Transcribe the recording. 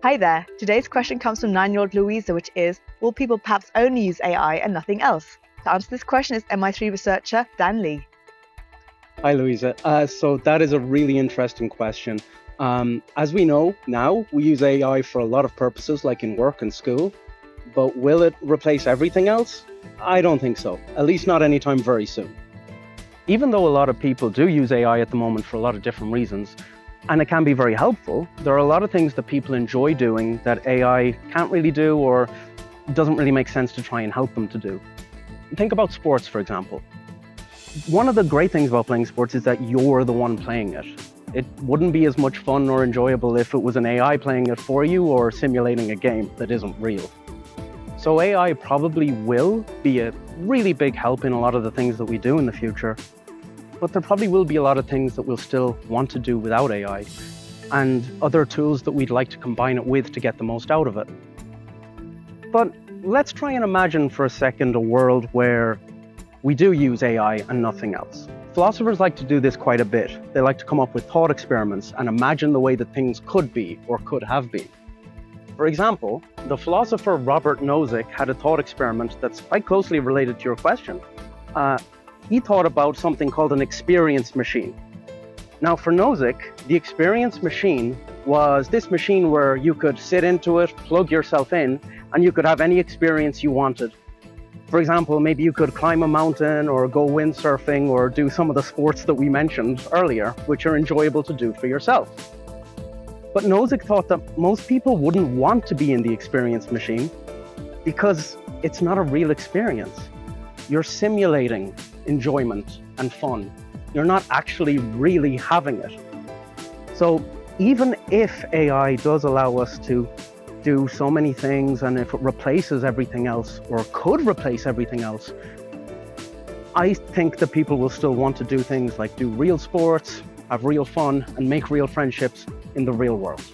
Hi there. Today's question comes from 9-year-old Luise, which is, will people perhaps only use AI and nothing else? To answer this question is MI3 researcher Dan Lee. Hi, Luise. So that is a really interesting question. As we know now, we use AI for a lot of purposes, like in work and school. But will it replace everything else? I don't think so, at least not anytime very soon. Even though a lot of people do use AI at the moment for a lot of different reasons, and it can be very helpful, there are a lot of things that people enjoy doing that AI can't really do or doesn't really make sense to try and help them to do. Think about sports, for example. One of the great things about playing sports is that you're the one playing it. It wouldn't be as much fun or enjoyable if it was an AI playing it for you or simulating a game that isn't real. So AI probably will be a really big help in a lot of the things that we do in the future, but there probably will be a lot of things that we'll still want to do without AI and other tools that we'd like to combine it with to get the most out of it. But let's try and imagine for a second a world where we do use AI and nothing else. Philosophers like to do this quite a bit. They like to come up with thought experiments and imagine the way that things could be or could have been. For example, the philosopher Robert Nozick had a thought experiment that's quite closely related to your question. He thought about something called an experience machine. Now, for Nozick, the experience machine was this machine where you could sit into it, plug yourself in, and you could have any experience you wanted. For example, maybe you could climb a mountain or go windsurfing or do some of the sports that we mentioned earlier, which are enjoyable to do for yourself. But Nozick thought that most people wouldn't want to be in the experience machine because it's not a real experience. You're simulating enjoyment and fun. You're not actually really having it. So even if AI does allow us to do so many things, and if it replaces everything else or could replace everything else, I think that people will still want to do things like do real sports, have real fun, and make real friendships in the real world.